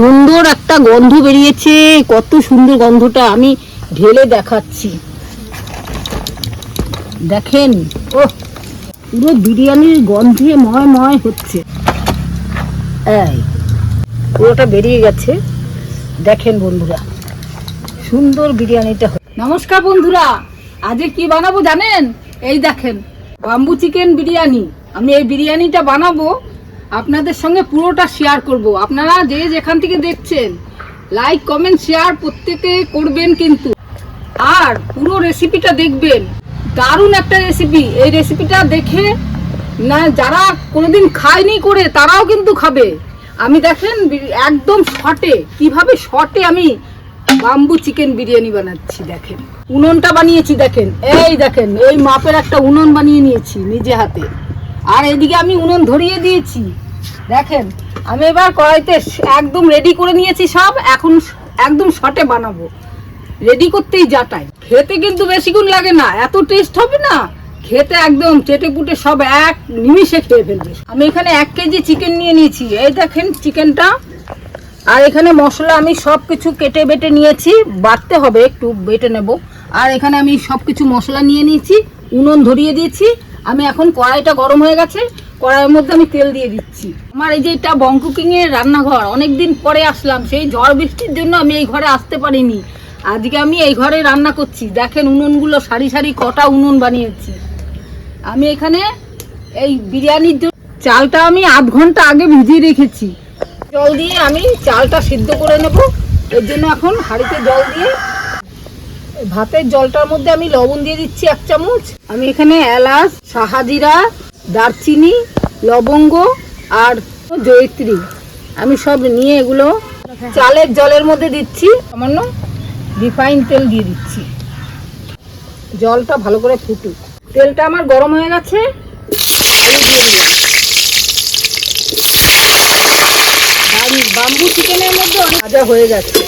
সুন্দর একটা গন্ধ বেরিয়েছে। কত সুন্দর গন্ধটা, আমি ঢেলে দেখাচ্ছি। দেখেন, ও পুরো বিরিয়ানির গন্ধে ময় ময় হচ্ছে। এই পুরোটা বেরিয়ে গেছে। দেখেন বন্ধুরা, সুন্দর বিরিয়ানিটা। নমস্কার বন্ধুরা, আজকে কি বানাবো জানেন? এই দেখেন, বাম্বু চিকেন বিরিয়ানি। আমি এই বিরিয়ানিটা বানাবো, আপনাদের সঙ্গে পুরোটা শেয়ার করব। আপনারা যে যেখান থেকে দেখছেন লাইক কমেন্ট শেয়ার প্রত্যেকে করবেন কিন্তু, আর পুরো রেসিপিটা দেখবেন। দারুণ একটা রেসিপি। এই রেসিপিটা দেখে না যারা কোনোদিন খায়নি করে তারাও কিন্তু খাবে। আমি দেখেন একদম শর্টে, কিভাবে শর্টে আমি বাম্বু চিকেন বিরিয়ানি বানাচ্ছি। দেখেন উনুনটা বানিয়েছি, দেখেন এই দেখেন, এই মাপের একটা উনুন বানিয়ে নিয়েছি নিজে হাতে। আর এদিকে আমি উনুন ধরিয়ে দিয়েছি। দেখেন আমি এবার কড়াইতে একদম রেডি করে নিয়েছি সব। এখন একদম শর্টে বানাবো, রেডি করতেই যাটাই। খেতে কিন্তু বেশিক্ষণ লাগে না, এত টেস্ট হবে না খেতে, একদম চেটে পুটে সব এক নিমিষে খেয়ে ফেলবে। আমি এখানে 1 কেজি চিকেন নিয়ে নিয়েছি। এই দেখেন চিকেনটা। আর এখানে মশলা আমি সব কিছু কেটে বেটে নিয়েছি, বাটতে হবে, একটু বেটে নেব। আর এখানে আমি সব কিছু মশলা নিয়ে নিয়েছি, উনুন ধরিয়ে দিয়েছি। আমি এখন কড়াইটা গরম হয়ে গেছে, কড়াইয়ের মধ্যে আমি তেল দিয়ে দিচ্ছি। আমার এই যে এটা বং কুকিংয়ের রান্নাঘর, অনেকদিন পরে আসলাম, সেই ঝড় বৃষ্টির জন্য আমি এই ঘরে আসতে পারিনি। আজকে আমি এই ঘরে রান্না করছি। দেখেন উনুনগুলো সারি সারি কটা উনুন বানিয়েছি। আমি এখানে এই বিরিয়ানির জন্য চালটা আমি আধ ঘন্টা আগে ভিজিয়ে রেখেছি। জল দিয়ে আমি চালটা সিদ্ধ করে নেব। এর জন্য এখন হাঁড়িতে জল দিয়ে ভাতের জলটার মধ্যে আমি লবণ দিয়ে দিচ্ছি 1 চামচ। আমি এখানে এলাচ, শাহাজিরা, দারচিনি, লবঙ্গ আর জয়িত্রী আমি সব নিয়ে এগুলো চালের জলের মধ্যে দিচ্ছি। সামান্য রিফাইন তেল দিয়ে দিচ্ছি। জলটা ভালো করে ফুটুক। তেলটা আমার গরম হয়ে গেছে, আলু দিয়ে দিলাম। বাম্বু চিকেনের মধ্যে অনেক ভাজা হয়ে গেছে।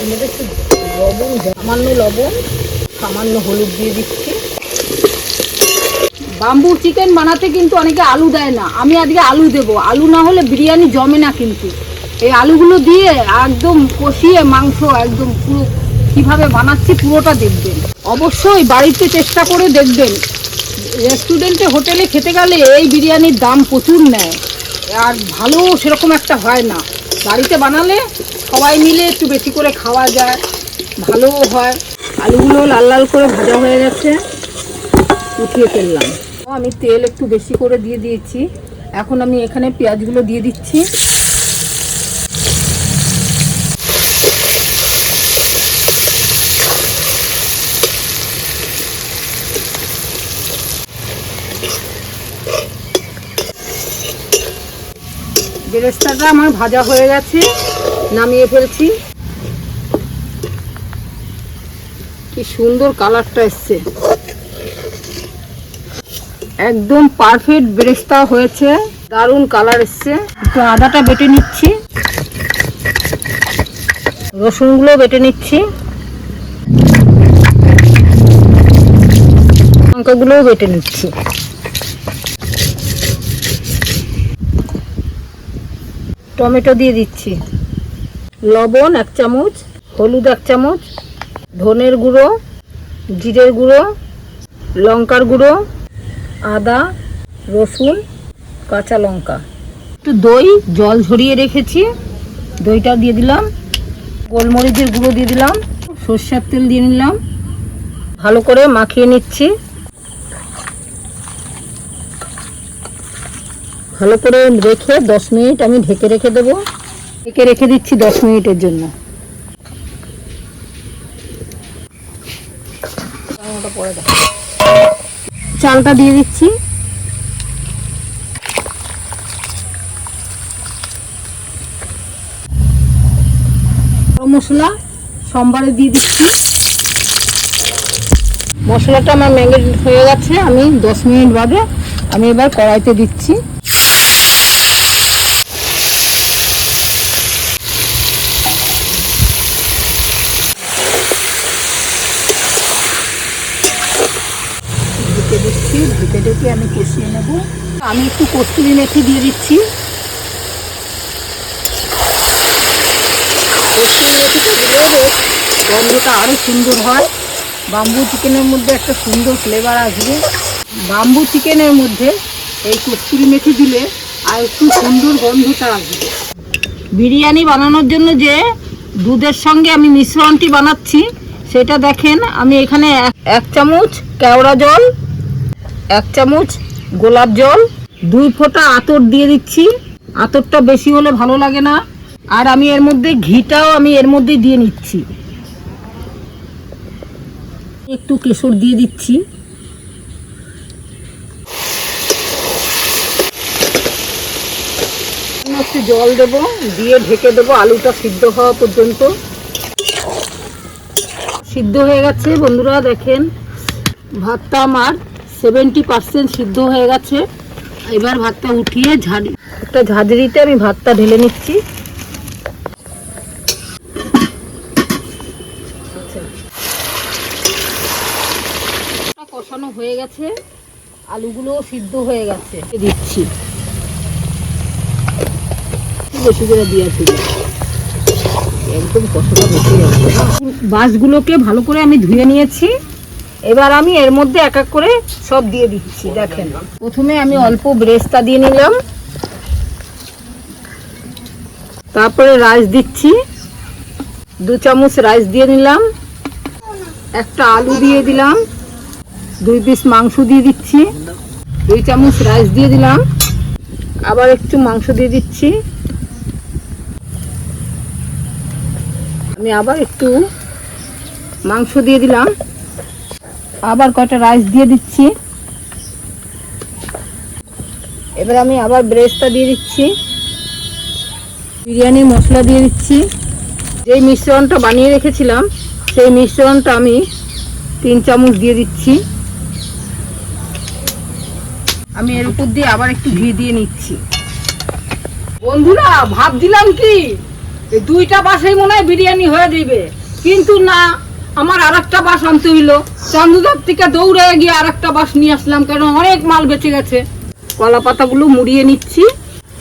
এর মধ্যে একটু লবণ, সামান্য লবণ, সামান্য হলুদ দিয়ে দিচ্ছি। বাম্বু চিকেন বানাতে কিন্তু অনেকে আলু দেয় না, আমি আজকে আলু দেবো। আলু না হলে বিরিয়ানি জমে না কিন্তু। এই আলুগুলো দিয়ে একদম কষিয়ে মাংস একদম পুরো কীভাবে বানাচ্ছি পুরোটা দেখবেন। অবশ্যই বাড়িতে চেষ্টা করে দেখবেন। রেস্টুরেন্টে হোটেলে খেতে গেলে এই বিরিয়ানির দাম প্রচুর নেয়, আর ভালো সেরকম একটা হয় না। বাড়িতে বানালে সবাই মিলে একটু বেশি করে খাওয়া যায়, ভালোও হয়। আলুগুলো লাল লাল করে ভাজা হয়ে গেছে, উঠিয়ে ফেললাম। আমি তেল একটু বেশি করে দিয়ে দিয়েছি। এখন আমি এখানে পেঁয়াজগুলো দিয়ে দিচ্ছি। বেরেস্তাটা আমার ভাজা হয়ে গেছে, নামিয়ে ফেলছি। কি সুন্দর কালারটা এসছে, একদম পারফেক্ট বেরেস্তা হয়েছে, দারুণ কালার এসছে। একটু আদাটা বেটে নিচ্ছি, রসুনগুলো বেটে নিচ্ছি, লঙ্কাগুলোও বেটে নিচ্ছি। টমেটো দিয়ে দিচ্ছি, লবণ 1 চামচ, হলুদ 1 চামচ, ধনের গুঁড়ো, জিরের গুঁড়ো, লঙ্কার গুঁড়ো, আদা, রসুন, কাঁচা লঙ্কা, একটু দই জল ঝরিয়ে রেখেছি, দইটা দিয়ে দিলাম। গোলমরিচের গুঁড়ো দিয়ে দিলাম, সরষের তেল দিয়ে নিলাম। ভালো করে মাখিয়ে নিচ্ছি। ভালো করে রেখে 10 মিনিট আমি ঢেকে রেখে দেবো। ঢেকে রেখে দিচ্ছি 10 মিনিটের জন্য। চালটা দিয়ে দিচ্ছি। গরম মশলা সোমবারে দিয়ে দিচ্ছি। মশলাটা আমার ম্যারিনেট হয়ে গেছে। আমি 10 মিনিট বাদে আমি এবার কড়াইতে দিচ্ছি। ঢেকে ঢেকে আমি কষিয়ে নেব। আমি একটু কস্তুরি মেথি দিয়ে দিচ্ছি। গন্ধটা আরও সুন্দর হয়। বাম্বু চিকেনের মধ্যে একটা সুন্দর ফ্লেভার আসবে। বাম্বু চিকেনের মধ্যে এই কস্তুরি মেথি দিলে আর একটু সুন্দর গন্ধটা আসবে। বিরিয়ানি বানানোর জন্য যে দুধের সঙ্গে আমি মিশ্রণটি বানাচ্ছি সেটা দেখেন। আমি এখানে 1 চামচ কেওড়া জল, 1 চামচ গোলাপ জল, 2 ফোঁটা আতর দিয়ে দিচ্ছি। আতরটা বেশি হলে ভালো লাগে না। আর আমি এর মধ্যে ঘিটাও আমি এর মধ্যে দিয়ে নিচ্ছি। একটু কেশর দিয়ে দিচ্ছি। একটু জল দেবো, দিয়ে ঢেকে দেবো আলুটা সিদ্ধ হওয়া পর্যন্ত। সিদ্ধ হয়ে গেছে বন্ধুরা, দেখেন ভাতটা আমার 70% সিদ্ধ হয়ে গেছে। এবার ভাতটা উঠিয়ে একটা ঝাঁঝরিতে আমি ভাতটা ঢেলে নিচ্ছি। কষানো হয়ে গেছে, আলুগুলো সিদ্ধ হয়ে গেছে, দিচ্ছি বেশি করে দিয়েছি, একদম কষাটা বেশি যাচ্ছে। বাঁশগুলোকে ভালো করে আমি ধুয়ে নিয়েছি। এবার আমি এর মধ্যে এক এক করে সব দিয়ে দিচ্ছি। দেখেন প্রথমে আমি অল্প বেরেস্তা দিয়ে নিলাম, তারপরে রাইস দিচ্ছি, 2 চামচ রাইস দিয়ে নিলাম, একটা আলু দিয়ে দিলাম, 2 পিস মাংস দিয়ে দিচ্ছি, 2 চামচ রাইস দিয়ে দিলাম, আবার একটু মাংস দিয়ে দিচ্ছি, আমি আবার একটু মাংস দিয়ে দিলাম, আবার কয়টা রাইস দিয়ে দিচ্ছি। এবার আমি আবার বেরেস্তা দিয়ে দিচ্ছি, বিরিয়ানি মশলা দিয়ে দিচ্ছি। যেই মিশ্রণটা বানিয়ে রেখেছিলাম সেই মিশ্রণটা আমি 3 চামচ দিয়ে দিচ্ছি। আমি এর উপর দিয়ে আবার একটু ঘি দিয়ে নিচ্ছি। বন্ধুরা ভাবছিলাম কি এই 2টা বাসেই মনে হয় বিরিয়ানি হয়ে যাবে, কিন্তু না, আমার আরেকটা বাস আনতে হইলো। চান্দুদার থেকে দৌড়ে গিয়ে আরেকটা বাস নিয়ে আসলাম, কারণ অনেক মাল বেঁচে গেছে। কলা পাতাগুলো মুড়িয়ে নিচ্ছি,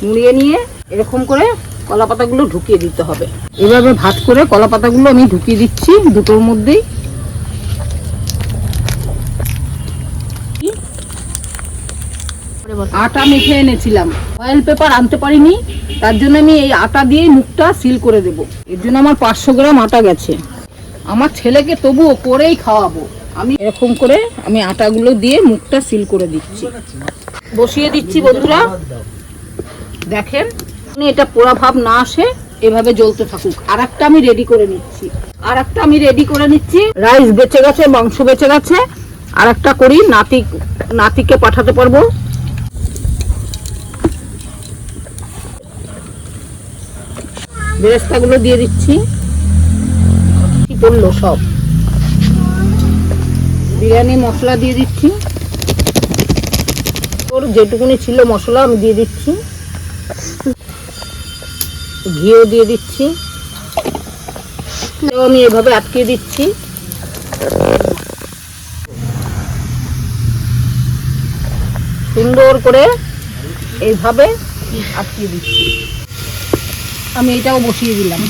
মুড়িয়ে নিয়ে এরকম করে কলা পাতাগুলো ঢুকিয়ে দিতে হবে। এভাবে ভাঁজ করে কলা পাতাগুলো আমি ঢুকিয়ে দিচ্ছি দুটোর মধ্যেই। আটা মেখে এনেছিলাম, ফয়েল পেপার আনতে পারিনি, তার জন্য আমি এই আটা দিয়ে মুখটা সিল করে দেব। এর জন্য আমার 500 গ্রাম আটা গেছে। আমার ছেলেকে তবুও করেই খাওয়াবো। আমি এরকম করে আমি আটাগুলো দিয়ে মুখটা সিল করে দিচ্ছি, বসিয়ে দিচ্ছি। বন্ধুরা দেখেন এটা পোড়া ভাব না আসে, এভাবে জ্বলতে থাকুক। আর একটা আমি রেডি করে নিচ্ছি, রাইস বেঁচে গেছে, মাংস বেঁচে গেছে। আর একটা করি, নাতিকে পাঠাতে পারবো। বেরেস্তাগুলো দিয়ে দিচ্ছি, কি করলো সব। বিরিয়ানি মশলা দিয়ে দিচ্ছি, ওর যেটুকুনি ছিল মশলা আমি দিয়ে দিচ্ছি, ঘিও দিয়ে দিচ্ছি। আমি এভাবে আটকে দিচ্ছি। সুন্দর করে এইভাবে আটকে দিচ্ছি। আমি এটাও বসিয়ে দিলাম।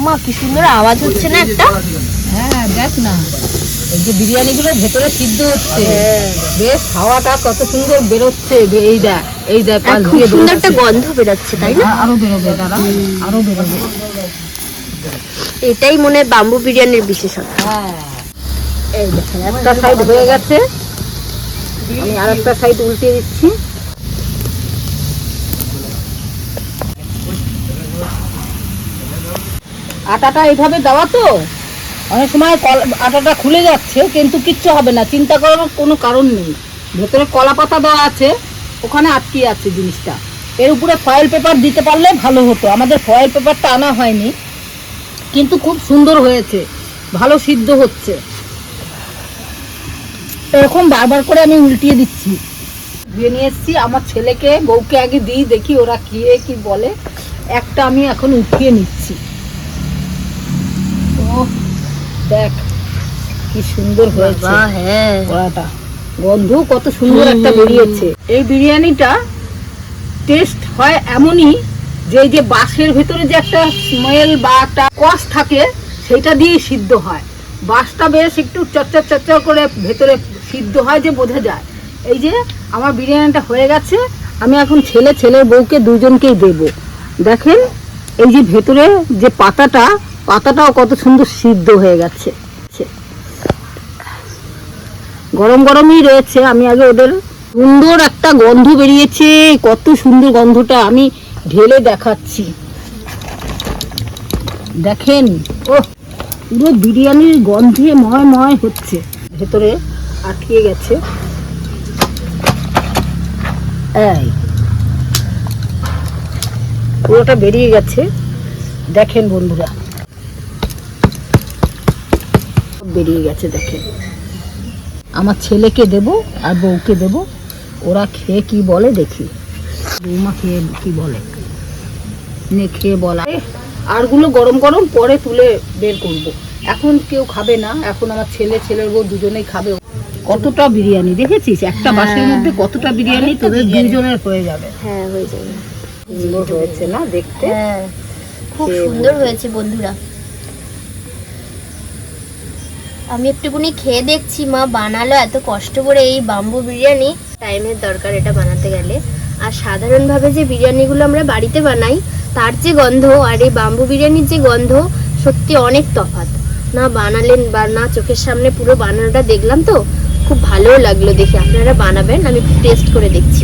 মা কি সুন্দর আওয়াজ হচ্ছে না একটা। হ্যাঁ দেখ না, এই যে বিরিয়ানি গুলো ভেতরে সিদ্ধ হচ্ছে, বেশ হাওয়াটা কত সুন্দর বেরোচ্ছে। এই দেখ খুব সুন্দর একটা গন্ধ বেরোচ্ছে, তাই না? আরো বেরোবে, দাঁড়া, আরো বেরোবে। এটাই মনে হয় বাম্বু বিরিয়ানির বিশেষত্ব। হ্যাঁ, এই দেখেন একটা সাইড হয়ে গেছে, আমি আরেকটা সাইড উল্টে দিচ্ছি। আটাটা এইভাবে দেওয়া তো অনেক সময় আটাটা খুলে যাচ্ছে, কিন্তু কিচ্ছু হবে না, চিন্তা করার কোনো কারণ নেই। ভেতরে কলা পাতা দেওয়া আছে, ওখানে আটকে আছে জিনিসটা। এর উপরে ফয়েল পেপার দিতে পারলে ভালো হতো। আমাদের ফয়েল পেপারটা আনা হয়নি, কিন্তু খুব সুন্দর হয়েছে, ভালো সিদ্ধ হচ্ছে। এরকম বারবার করে আমি উল্টিয়ে দিচ্ছি। দিয়ে নিয়ে এসছি, আমার ছেলেকে বউকে আগে দিই, দেখি ওরা খেয়ে কি বলে। একটা আমি এখন উঠিয়ে নিচ্ছি। ও দেখ কি সুন্দর হয়েছে হ্যাঁ কড়াটা। গন্ধ কত সুন্দর একটা বেরিয়েছে। এই বিরিয়ানিটা টেস্ট হয় এমনই যে এই যে বাঁশের ভেতরে যে একটা স্মেল বা একটা কষ থাকে সেটা দিয়ে সিদ্ধ হয়। বাঁশটা বেশ একটু চচ্চর চচ্চর করে ভেতরে সিদ্ধ হয় যে বোঝা যায়। এই যে আমার বিরিয়ানিটা হয়ে গেছে, আমি এখন ছেলের বউকে দুজনকেই দেব। দেখেন এই যে ভেতরে যে পাতাটাও কত সুন্দর সিদ্ধ হয়ে গেছে। গরম গরমই রয়েছে। আমি আগে ওদের সুন্দর একটা গন্ধ বেরিয়েছে, কত সুন্দর গন্ধটা আমি ঢেলে দেখাচ্ছি। দেখেন ও পুরো বিরিয়ানির গন্ধে ময় হচ্ছে, ভেতরে আটকে গেছে। এই পুরোটা বেরিয়ে গেছে, দেখেন বন্ধুরা বেরিয়ে গেছে। দেখেন আমার ছেলেকে দেব আর বউকে দেব, ওরা খেয়ে কি বলে দেখি। বৌমা খেয়ে কি বলে, নে খেয়ে বলা। আরগুলো গরম গরম পরে তুলে বের করব, এখন কেউ খাবে না। এখন আমার ছেলের বউ দুজনেই খাবে। কতটা বিরিয়ানি দেখেছিস, একটা বাসের মধ্যে কতটা বিরিয়ানি তোদের দুজনের হয়ে যাবে। হ্যাঁ হয়ে যাবে। সুন্দর হয়েছে না দেখতে? হ্যাঁ খুব সুন্দর হয়েছে বন্ধুরা। আমি একটুখানি খেয়ে দেখছি, মা বানালো এত কষ্ট করে এই বাম্বু বিরিয়ানি। টাইমের দরকার এটা বানাতে গেলে। আর সাধারণভাবে যে বিরিয়ানিগুলো আমরা বাড়িতে বানাই তার যে গন্ধ আর এই বাম্বু বিরিয়ানির যে গন্ধ সত্যি অনেক তফাৎ। না বানালেন বা না চোখের সামনে পুরো বানানোটা দেখলাম তো খুব ভালোও লাগলো দেখে। আপনারা বানাবেন, আমি একটু টেস্ট করে দেখছি।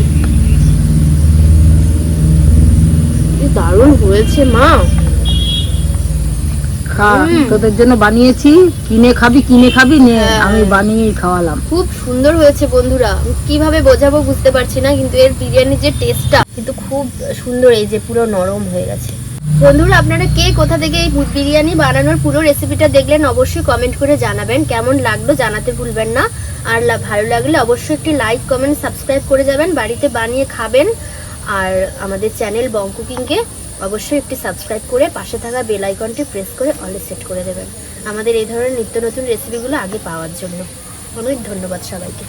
দারুণ হয়েছে মা। খা, তোদের জন্য বানিয়েছি। কিনে খাবি নে, আমি বানিয়ে খাওয়ালাম। খুব সুন্দর হয়েছে বন্ধুরা। কিভাবে বোঝাবো বুঝতে পারছি না, কিন্তু এর বিরিয়ানির যে টেস্টটা কিন্তু খুব সুন্দর। এই যে পুরো নরম হয়ে গেছে। বন্ধুরা আপনারা কে কোথা থেকে এই বিরিয়ানি বানানোর পুরো রেসিপিটা দেখলেন অবশ্যই কমেন্ট করে জানাবেন। কেমন লাগলো জানাতে ভুলবেন না। আর ভালো লাগলে অবশ্যই একটি লাইক কমেন্ট সাবস্ক্রাইব করে যাবেন, বাড়িতে বানিয়ে খাবেন। আর আমাদের চ্যানেল বং কুকিংকে অবশ্যই একটি সাবস্ক্রাইব করে পাশে থাকা বেল আইকনটি প্রেস করে অলে সেট করে দেবেন আমাদের এই ধরনের নিত্য নতুন রেসিপিগুলো আগে পাওয়ার জন্য। অনেক ধন্যবাদ সবাইকে।